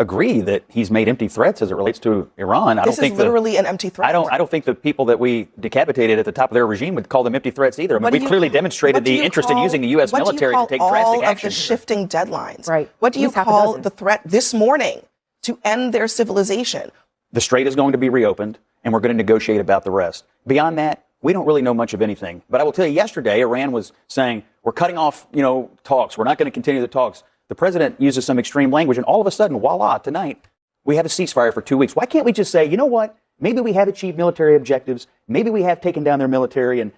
agree that he's made empty threats as it relates to Iran. This is literally an empty threat. I don't think the people that we decapitated at the top of their regime would call them empty threats either. I mean, we've clearly demonstrated the interest in using the U.S. military to take drastic action. All of the shifting deadlines. Right. What do you call the threat this morning to end their civilization? The Strait is going to be reopened, and we're going to negotiate about the rest. Beyond that, we don't really know much of anything. But I will tell you, yesterday, Iran was saying, we're cutting off, talks. We're not going to continue the talks. The president uses some extreme language, and all of a sudden, voila, tonight, we have a ceasefire for 2 weeks. Why can't we just say, you know what? Maybe we have achieved military objectives. Maybe we have taken down their military and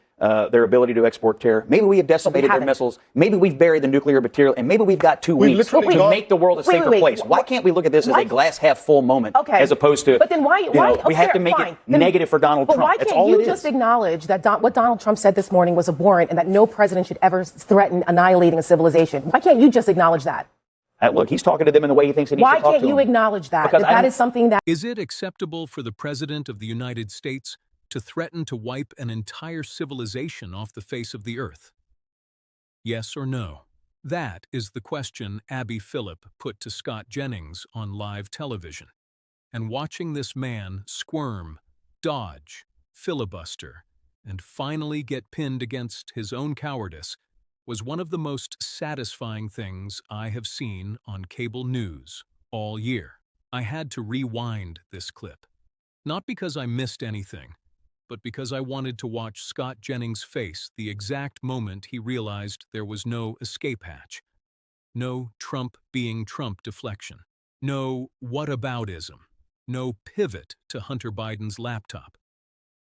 their ability to export terror. Maybe we have decimated their missiles. Maybe we've buried the nuclear material, and maybe we've got 2 weeks to make the world a safer place. Why can't we look at this as a glass half full moment, as opposed to? But then why we have to make it negative for Donald Trump. But why can't you just acknowledge that what Donald Trump said this morning was abhorrent, and that no president should ever threaten annihilating a civilization? Why can't you just acknowledge that? Look, he's talking to them in the way he thinks he needs to talk to them. Why can't you acknowledge that? That is something that... Is it acceptable for the President of the United States to threaten to wipe an entire civilization off the face of the earth? Yes or no? That is the question Abby Phillip put to Scott Jennings on live television. And watching this man squirm, dodge, filibuster, and finally get pinned against his own cowardice was one of the most satisfying things I have seen on cable news all year. I had to rewind this clip. Not because I missed anything, but because I wanted to watch Scott Jennings' face the exact moment he realized there was no escape hatch. No Trump being Trump deflection. No whataboutism. No pivot to Hunter Biden's laptop.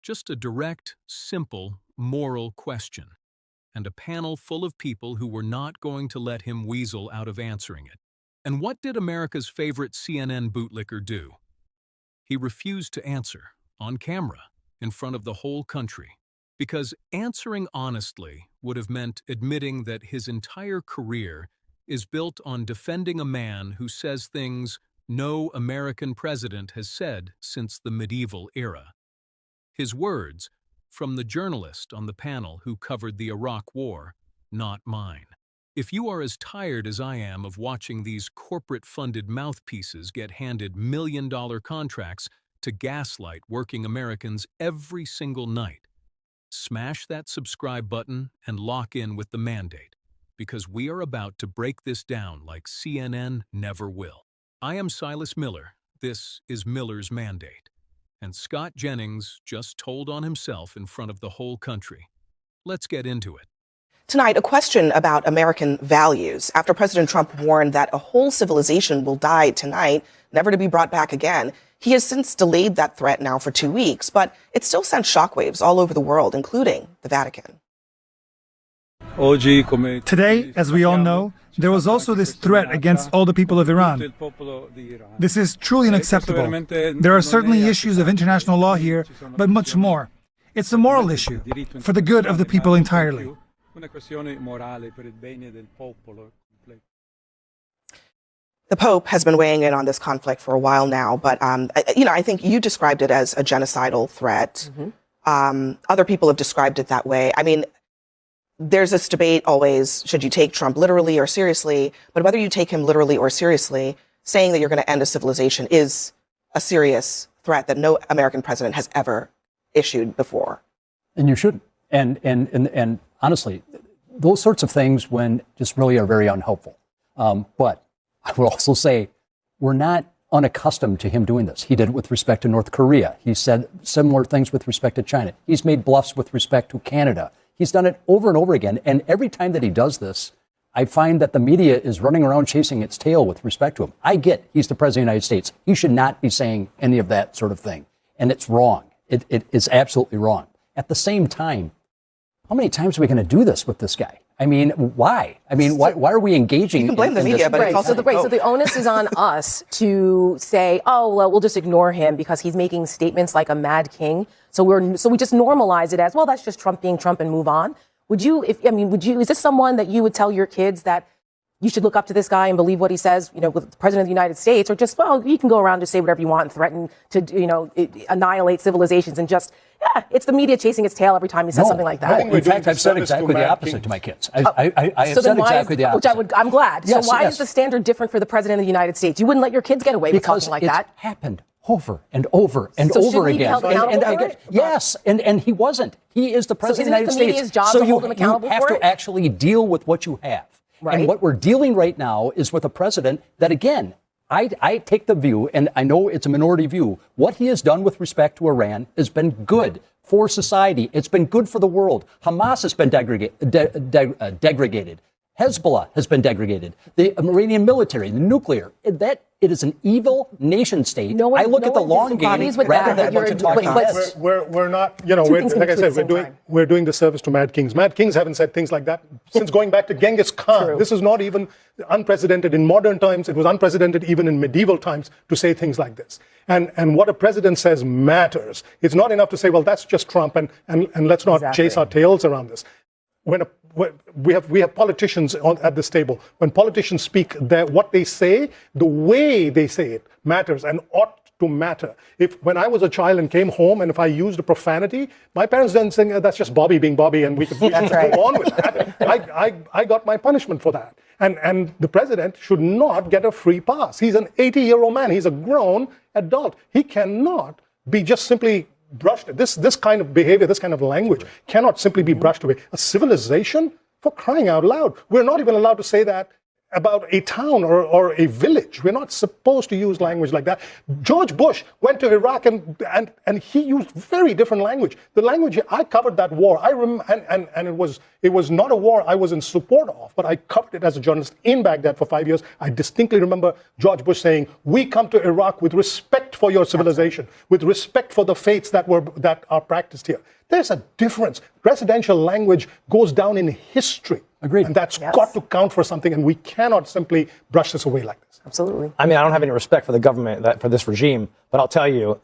Just a direct, simple, moral question. And a panel full of people who were not going to let him weasel out of answering it. And what did America's favorite CNN bootlicker do? He refused to answer, on camera, in front of the whole country. Because answering honestly would have meant admitting that his entire career is built on defending a man who says things no American president has said since the medieval era. His words, from the journalist on the panel who covered the Iraq War, not mine. If you are as tired as I am of watching these corporate-funded mouthpieces get handed million-dollar contracts to gaslight working Americans every single night, smash that subscribe button and lock in with the mandate, because we are about to break this down like CNN never will. I am Silas Miller. This is Miller's Mandate. And Scott Jennings just told on himself in front of the whole country. Let's get into it. Tonight, a question about American values. After President Trump warned that a whole civilization will die tonight, never to be brought back again, he has since delayed that threat now for 2 weeks, but it still sent shockwaves all over the world, including the Vatican. Today, as we all know, there was also this threat against all the people of Iran. This is truly unacceptable. There are certainly issues of international law here, but much more. It's a moral issue, for the good of the people entirely. The Pope has been weighing in on this conflict for a while now, but I think you described it as a genocidal threat. Mm-hmm. Other people have described it that way. I mean, there's this debate always, should you take Trump literally or seriously? But whether you take him literally or seriously, saying that you're going to end a civilization is a serious threat that no American president has ever issued before. And you shouldn't. And honestly, those sorts of things when just really are very unhelpful. But I will also say we're not unaccustomed to him doing this. He did it with respect to North Korea. He said similar things with respect to China. He's made bluffs with respect to Canada. He's done it over and over again. And every time that he does this, I find that the media is running around chasing its tail with respect to him. I get he's the president of the United States. He should not be saying any of that sort of thing. And it's wrong. It is absolutely wrong. At the same time, how many times are we going to do this with this guy? I mean, why? I mean, why are we engaging? You can blame the media, but it's also so the onus is on us to say, oh, well, we'll just ignore him because he's making statements like a mad king. So we just normalize it as, well, that's just Trump being Trump and move on. Is this someone that you would tell your kids that you should look up to this guy and believe what he says, with the president of the United States, or just, well, you can go around and say whatever you want and threaten to, annihilate civilizations and just, it's the media chasing its tail every time he says something like that. No, in fact, I've said exactly the opposite to my kids. I have said exactly the opposite. I'm glad. Yes, so why yes. is the standard different for the president of the United States? You wouldn't let your kids get away with talking like that. Because it's happened over and over and So over shouldn't he be again. held accountable for it? Yes, and he wasn't. He is the president isn't of it the the United media's States. job So to hold him accountable you have for to it? actually deal with what you have. Right. And what we're dealing right now is with a president that, again, I take the view, and I know it's a minority view, what he has done with respect to Iran has been good for society. It's been good for the world. Hamas has been degraded. Hezbollah has been degraded. The Iranian military, the nuclear, it is an evil nation state. I look at the long game rather than a bunch of talking heads. We're not, like I said, we're doing the service to Mad Kings. Mad Kings haven't said things like that since going back to Genghis Khan. True. This is not even unprecedented in modern times. It was unprecedented even in medieval times to say things like this. And what a president says matters. It's not enough to say, well, that's just Trump and let's not chase our tails around this. When we have politicians at this table. When politicians speak, what they say, the way they say it matters and ought to matter. When I was a child and came home and if I used a profanity, my parents didn't say that's just Bobby being Bobby and we could go on with that. I got my punishment for that. And the president should not get a free pass. He's an 80-year-old man. He's a grown adult. He cannot be just simply brushed. This kind of behavior, this kind of language cannot simply be brushed away. A civilization? For crying out loud. We're not even allowed to say that about a town or a village. We're not supposed to use language like that. George Bush went to Iraq and he used very different language. The language, I covered that war. And it was not a war I was in support of, but I covered it as a journalist in Baghdad for 5 years. I distinctly remember George Bush saying, we come to Iraq with respect for your civilization, with respect for the faiths that are practiced here. There's a difference. Presidential language goes down in history. Agreed. And that's got to count for something, and we cannot simply brush this away like this. Absolutely. I mean, I don't have any respect for the government, for this regime, but I'll tell you,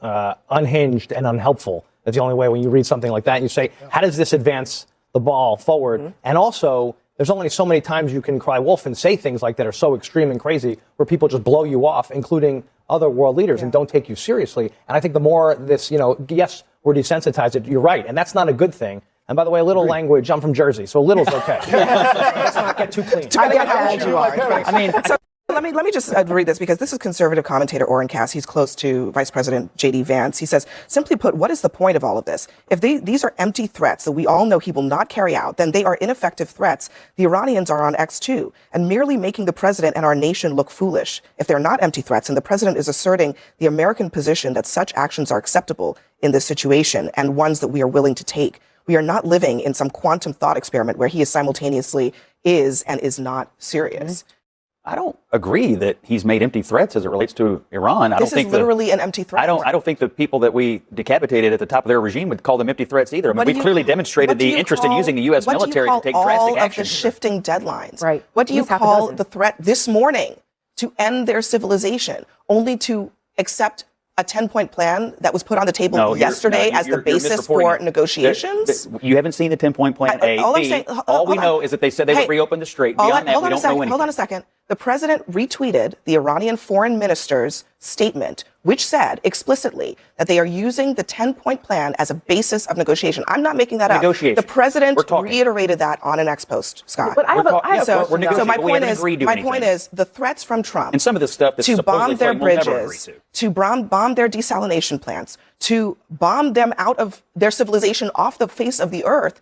unhinged and unhelpful is the only way when you read something like that and you say, how does this advance the ball forward? Mm-hmm. And also, there's only so many times you can cry wolf and say things like that are so extreme and crazy where people just blow you off, including other world leaders, and don't take you seriously. And I think the more this, yes, we're desensitized, you're right, and that's not a good thing. And by the way, a little language, I'm from Jersey, so a little's okay. Let's not get too clean. I get how old you are. I mean, so let me just read this because this is conservative commentator Orrin Cass. He's close to Vice President J.D. Vance. He says, simply put, what is the point of all of this? If these are empty threats that we all know he will not carry out, then they are ineffective threats. The Iranians are on X too, and merely making the president and our nation look foolish. If they're not empty threats, and the president is asserting the American position that such actions are acceptable in this situation and ones that we are willing to take. We are not living in some quantum thought experiment where he is simultaneously is and is not serious. I don't agree that he's made empty threats as it relates to Iran. This is literally an empty threat. I don't think the people that we decapitated at the top of their regime would call them empty threats either. I mean, we've clearly demonstrated the interest in using the U.S. military to take drastic action. All of the shifting deadlines. Right. What do you call the threat this morning to end their civilization, only to accept a 10-point plan that was put on the table yesterday as the basis for negotiations? You haven't seen the 10-point plan. All we know is that they said they would reopen the strait. Beyond that, we don't know anything. Hold on a second. The president retweeted the Iranian foreign minister's statement, which said explicitly that they are using the 10-point plan as a basis of negotiation. I'm not making that up. The president reiterated that on an X post, Scott. But so my point is the threats from Trump and some of the stuff that's to bomb their bridges, to bomb their desalination plants, to bomb them out of their civilization off the face of the earth.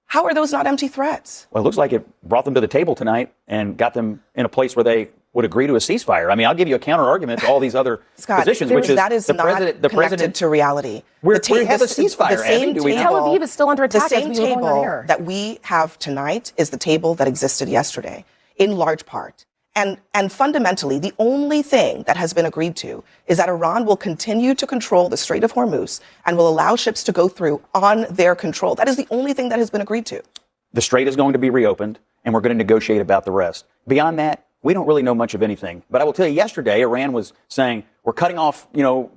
How are those not empty threats? Well, it looks like it brought them to the table tonight and got them in a place where they would agree to a ceasefire. I mean, I'll give you a counter argument to all these other positions, which is that is the not connected to reality. We have a ceasefire. Tel Aviv is still under attack. The same table that we have tonight is the table that existed yesterday, in large part. And fundamentally, the only thing that has been agreed to is that Iran will continue to control the Strait of Hormuz and will allow ships to go through on their control. That is the only thing that has been agreed to. The strait is going to be reopened, and we're going to negotiate about the rest. Beyond that, we don't really know much of anything. But I will tell you, yesterday, Iran was saying, we're cutting off,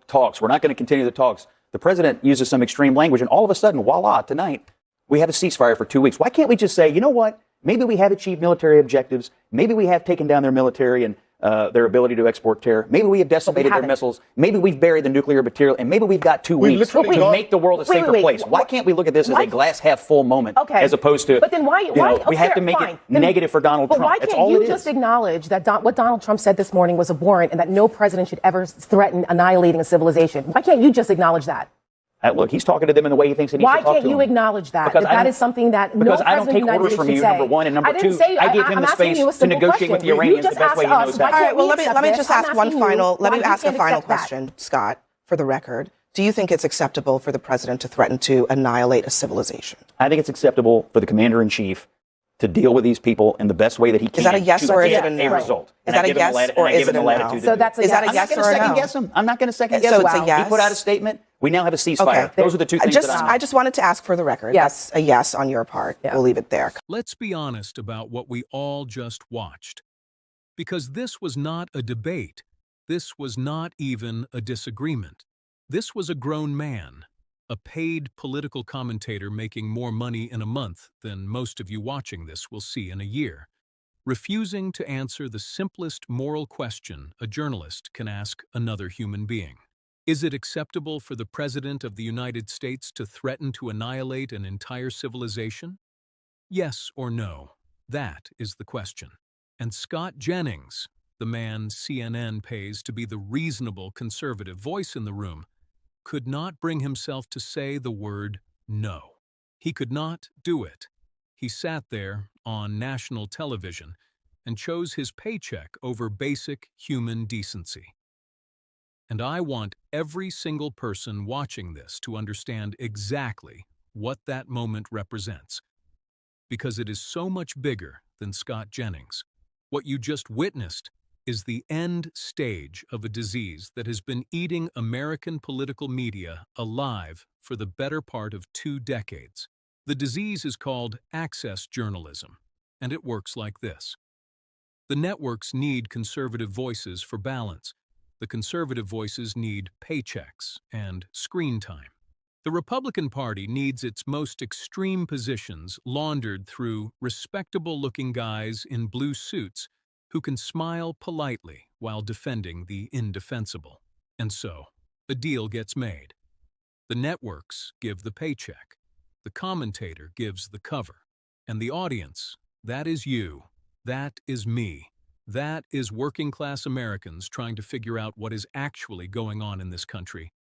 talks. We're not going to continue the talks. The president uses some extreme language, and all of a sudden, voila, tonight, we have a ceasefire for 2 weeks. Why can't we just say, you know what? Maybe we have achieved military objectives. Maybe we have taken down their military and their ability to export terror. Maybe we have decimated their missiles. Maybe we've buried the nuclear material. And maybe we've got 2 weeks to make the world a safer place. Why can't we look at this as a glass half full moment as opposed to, but then why we have to make it negative for Donald Trump. Why can't you just acknowledge that what Donald Trump said this morning was abhorrent and that no president should ever threaten annihilating a civilization? Why can't you just acknowledge that? Look, he's talking to them in the way he thinks he needs to talk to them. Why can't you acknowledge that? That is something that no president I don't take orders from you, number one, and number two, I gave him the space to negotiate with the Iranians the best way he knows how. All right, well, let me just ask a final question, Scott, for the record. Do you think it's acceptable for the president to threaten to annihilate a civilization? I think it's acceptable for the commander-in-chief to deal with these people in the best way that he can. Is that a yes or is it a no? Result. Is that a yes or is it a no? So that's a yes. Is that a yes or a no? I'm not going to second guess him. So it's a yes. He put out a statement. We now have a ceasefire. Okay. Those are the two things I just wanted to ask for the record. Yes. That's a yes on your part. Yeah. We'll leave it there. Let's be honest about what we all just watched. Because this was not a debate. This was not even a disagreement. This was a grown man, a paid political commentator making more money in a month than most of you watching this will see in a year, refusing to answer the simplest moral question a journalist can ask another human being. Is it acceptable for the President of the United States to threaten to annihilate an entire civilization? Yes or no? That is the question. And Scott Jennings, the man CNN pays to be the reasonable conservative voice in the room, could not bring himself to say the word no. He could not do it. He sat there on national television and chose his paycheck over basic human decency. And I want every single person watching this to understand exactly what that moment represents, because it is so much bigger than Scott Jennings. What you just witnessed is the end stage of a disease that has been eating American political media alive for the better part of 2 decades. The disease is called access journalism, and it works like this. The networks need conservative voices for balance. The conservative voices need paychecks and screen time. The Republican Party needs its most extreme positions laundered through respectable-looking guys in blue suits who can smile politely while defending the indefensible. And so, a deal gets made. The networks give the paycheck, the commentator gives the cover, and the audience, that is you, that is me, that is working-class Americans trying to figure out what is actually going on in this country.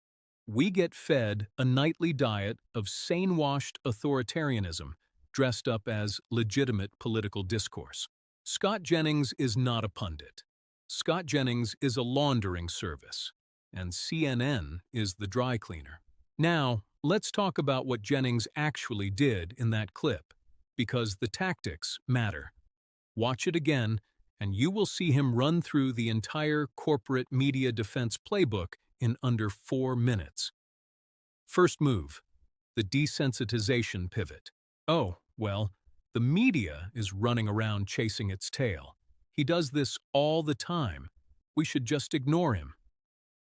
We get fed a nightly diet of sane-washed authoritarianism dressed up as legitimate political discourse. Scott Jennings is not a pundit. Scott Jennings is a laundering service, and CNN is the dry cleaner. Now, let's talk about what Jennings actually did in that clip, because the tactics matter. Watch it again, and you will see him run through the entire corporate media defense playbook in under 4 minutes. First move, the desensitization pivot. Oh, well, the media is running around chasing its tail. He does this all the time. We should just ignore him.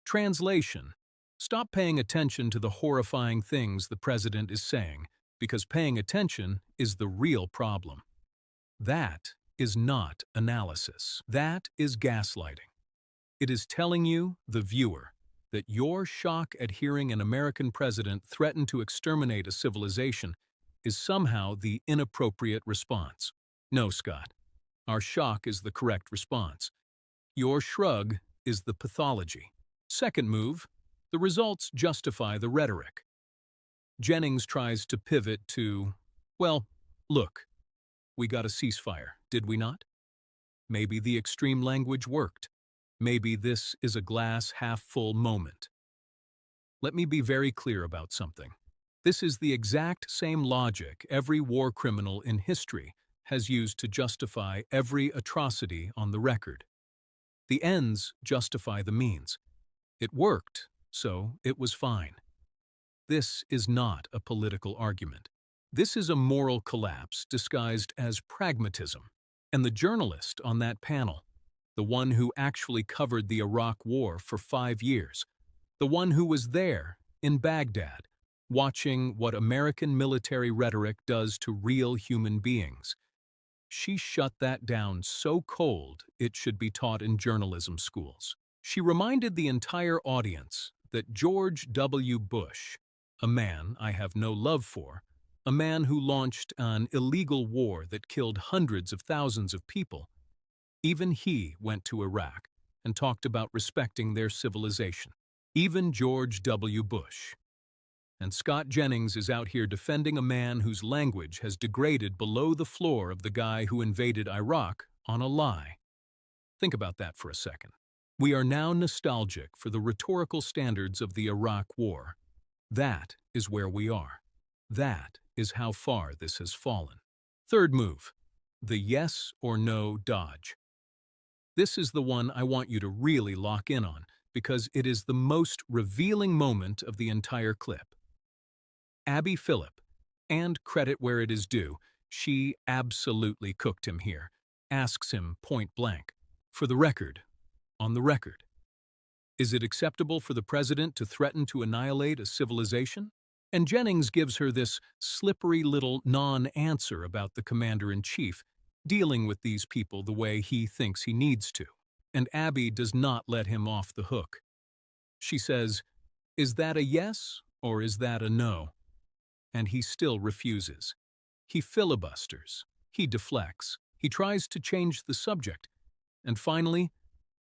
Translation. Stop paying attention to the horrifying things the president is saying, because paying attention is the real problem. That is not analysis. That is gaslighting. It is telling you, the viewer, that your shock at hearing an American president threaten to exterminate a civilization is somehow the inappropriate response. No, Scott. Our shock is the correct response. Your shrug is the pathology. Second move, the results justify the rhetoric. Jennings tries to pivot to, well, look, we got a ceasefire, did we not? Maybe the extreme language worked. Maybe this is a glass half full moment. Let me be very clear about something. This is the exact same logic every war criminal in history has used to justify every atrocity on the record. The ends justify the means. It worked, so it was fine. This is not a political argument. This is a moral collapse disguised as pragmatism. And the journalist on that panel, the one who actually covered the Iraq War for 5 years, the one who was there in Baghdad, watching what American military rhetoric does to real human beings, She shut that down so cold it should be taught in journalism schools. She reminded the entire audience that George W. Bush, a man I have no love for, a man who launched an illegal war that killed hundreds of thousands of people, even he went to Iraq and talked about respecting their civilization. Even George W. Bush. And Scott Jennings is out here defending a man whose language has degraded below the floor of the guy who invaded Iraq on a lie. Think about that for a second. We are now nostalgic for the rhetorical standards of the Iraq War. That is where we are. That is how far this has fallen. Third move, the yes or no dodge. This is the one I want you to really lock in on because it is the most revealing moment of the entire clip. Abby Phillip, and credit where it is due, she absolutely cooked him here, asks him point blank, for the record, on the record, is it acceptable for the president to threaten to annihilate a civilization? And Jennings gives her this slippery little non-answer about the commander-in-chief, dealing with these people the way he thinks he needs to. And Abby does not let him off the hook. She says, is that a yes or is that a no? And he still refuses. He filibusters. He deflects. He tries to change the subject. And finally,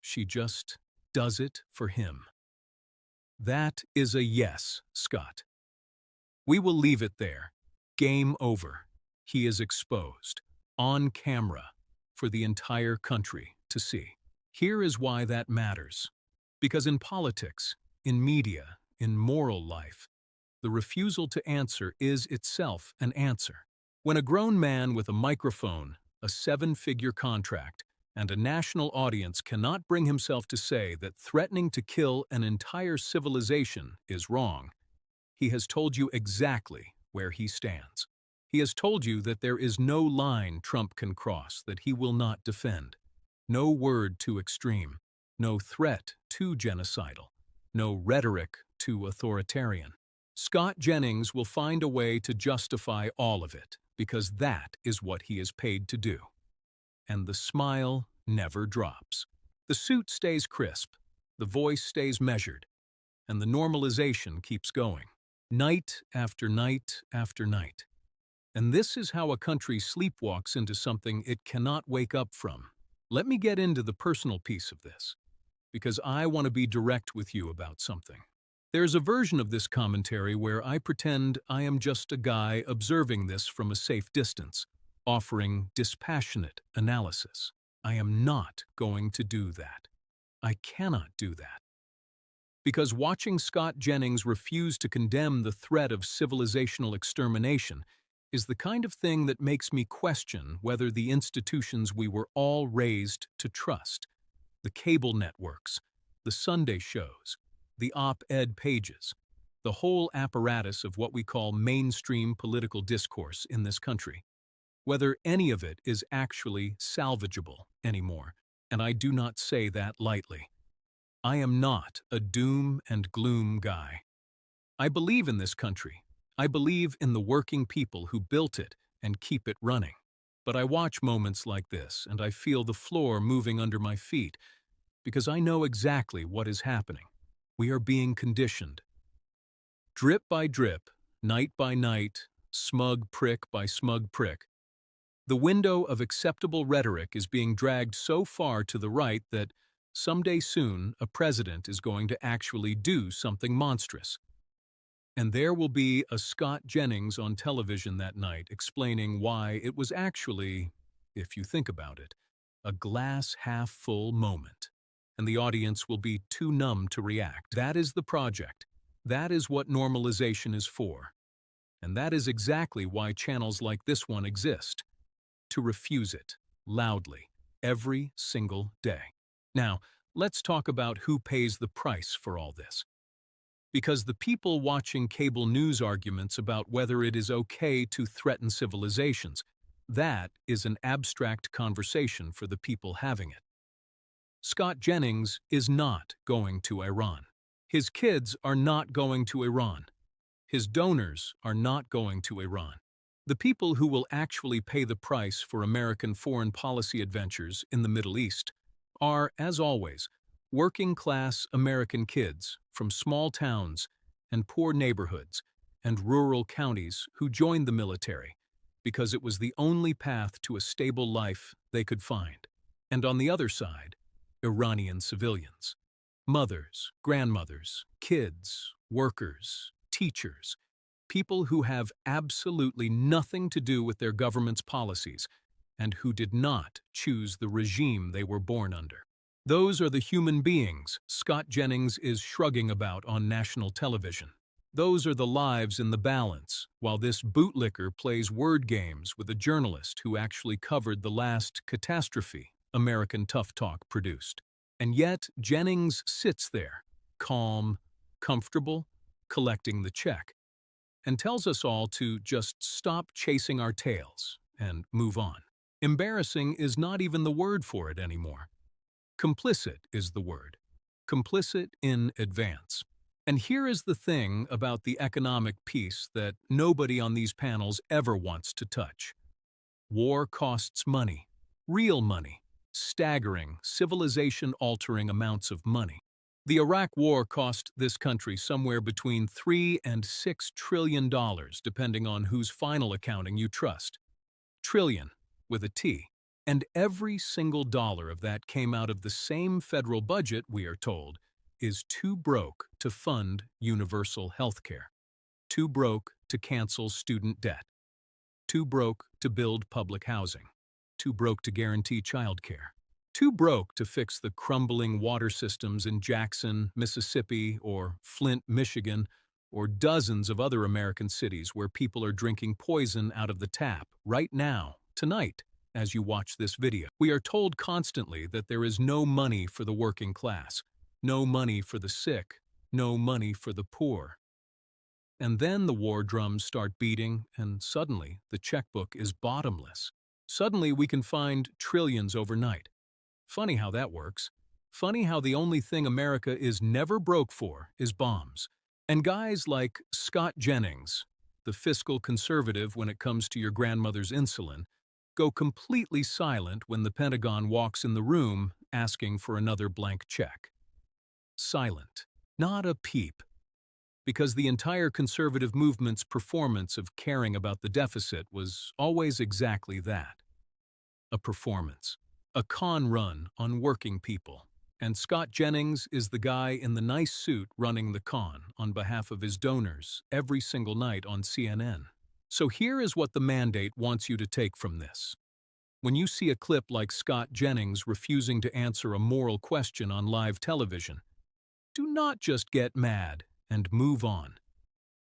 she just does it for him. That is a yes, Scott. We will leave it there. Game over. He is exposed. On camera. For the entire country to see. Here is why that matters. Because in politics, in media, in moral life, the refusal to answer is itself an answer. When a grown man with a microphone, a 7-figure contract, and a national audience cannot bring himself to say that threatening to kill an entire civilization is wrong, he has told you exactly where he stands. He has told you that there is no line Trump can cross that he will not defend. No word too extreme, no threat too genocidal, no rhetoric too authoritarian. Scott Jennings will find a way to justify all of it, because that is what he is paid to do. And the smile never drops. The suit stays crisp, the voice stays measured, and the normalization keeps going, night after night after night. And this is how a country sleepwalks into something it cannot wake up from. Let me get into the personal piece of this, because I want to be direct with you about something. There's a version of this commentary where I pretend I am just a guy observing this from a safe distance, offering dispassionate analysis. I am not going to do that. I cannot do that. Because watching Scott Jennings refuse to condemn the threat of civilizational extermination is the kind of thing that makes me question whether the institutions we were all raised to trust, the cable networks, the Sunday shows, the op-ed pages, the whole apparatus of what we call mainstream political discourse in this country, whether any of it is actually salvageable anymore, and I do not say that lightly. I am not a doom and gloom guy. I believe in this country. I believe in the working people who built it and keep it running. But I watch moments like this and I feel the floor moving under my feet because I know exactly what is happening. We are being conditioned. Drip by drip, night by night, smug prick by smug prick, the window of acceptable rhetoric is being dragged so far to the right that someday soon a president is going to actually do something monstrous. And there will be a Scott Jennings on television that night explaining why it was actually, if you think about it, a glass-half-full moment. And the audience will be too numb to react. That is the project. That is what normalization is for. And that is exactly why channels like this one exist. To refuse it, loudly, every single day. Now, let's talk about who pays the price for all this. Because the people watching cable news arguments about whether it is okay to threaten civilizations, that is an abstract conversation for the people having it. Scott Jennings is not going to Iran. His kids are not going to Iran. His donors are not going to Iran. The people who will actually pay the price for American foreign policy adventures in the Middle East are, as always, working-class American kids from small towns and poor neighborhoods and rural counties who joined the military because it was the only path to a stable life they could find. And on the other side, Iranian civilians. Mothers, grandmothers, kids, workers, teachers, people who have absolutely nothing to do with their government's policies and who did not choose the regime they were born under. Those are the human beings Scott Jennings is shrugging about on national television. Those are the lives in the balance, while this bootlicker plays word games with a journalist who actually covered the last catastrophe American Tough Talk produced. And yet, Jennings sits there, calm, comfortable, collecting the check, and tells us all to just stop chasing our tails and move on. Embarrassing is not even the word for it anymore. Complicit is the word. Complicit in advance. And here is the thing about the economic piece that nobody on these panels ever wants to touch. War costs money, real money, staggering, civilization-altering amounts of money. The Iraq War cost this country somewhere between $3 and $6 trillion, depending on whose final accounting you trust. Trillion, with a T. And every single dollar of that came out of the same federal budget, we are told, is too broke to fund universal health care, too broke to cancel student debt, too broke to build public housing, too broke to guarantee childcare, too broke to fix the crumbling water systems in Jackson, Mississippi, or Flint, Michigan, or dozens of other American cities where people are drinking poison out of the tap right now, tonight, as you watch this video. We are told constantly that there is no money for the working class, no money for the sick, no money for the poor. And then the war drums start beating, and suddenly the checkbook is bottomless. Suddenly we can find trillions overnight. Funny how that works. Funny how the only thing America is never broke for is bombs. And guys like Scott Jennings, the fiscal conservative when it comes to your grandmother's insulin, go completely silent when the Pentagon walks in the room asking for another blank check. Silent. Not a peep. Because the entire conservative movement's performance of caring about the deficit was always exactly that. A performance. A con run on working people. And Scott Jennings is the guy in the nice suit running the con on behalf of his donors every single night on CNN. So here is what the mandate wants you to take from this. When you see a clip like Scott Jennings refusing to answer a moral question on live television, do not just get mad and move on.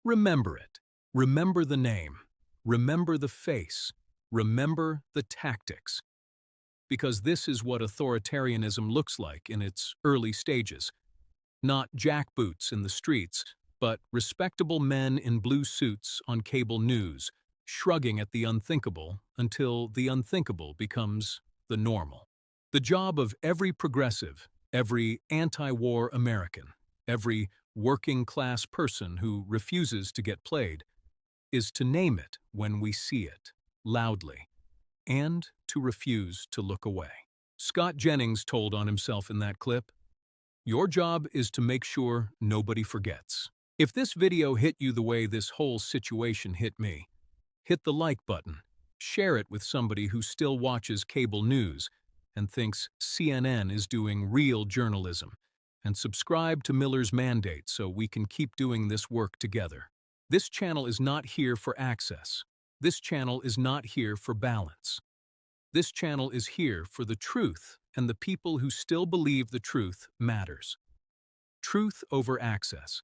Remember it. Remember the name. Remember the face. Remember the tactics. Because this is what authoritarianism looks like in its early stages. Not jackboots in the streets, but respectable men in blue suits on cable news, shrugging at the unthinkable until the unthinkable becomes the normal. The job of every progressive, every anti-war American, every working-class person who refuses to get played, is to name it when we see it, loudly, and to refuse to look away. Scott Jennings told on himself in that clip, "Your job is to make sure nobody forgets." If this video hit you the way this whole situation hit me, hit the like button, share it with somebody who still watches cable news and thinks CNN is doing real journalism, and subscribe to Miller's Mandate so we can keep doing this work together. This channel is not here for access. This channel is not here for balance. This channel is here for the truth and the people who still believe the truth matters. Truth over access.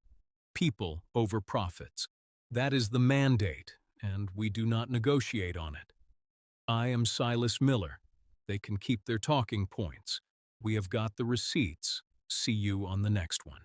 People over profits. That is the mandate, and we do not negotiate on it. I am Silas Miller. They can keep their talking points. We have got the receipts. See you on the next one.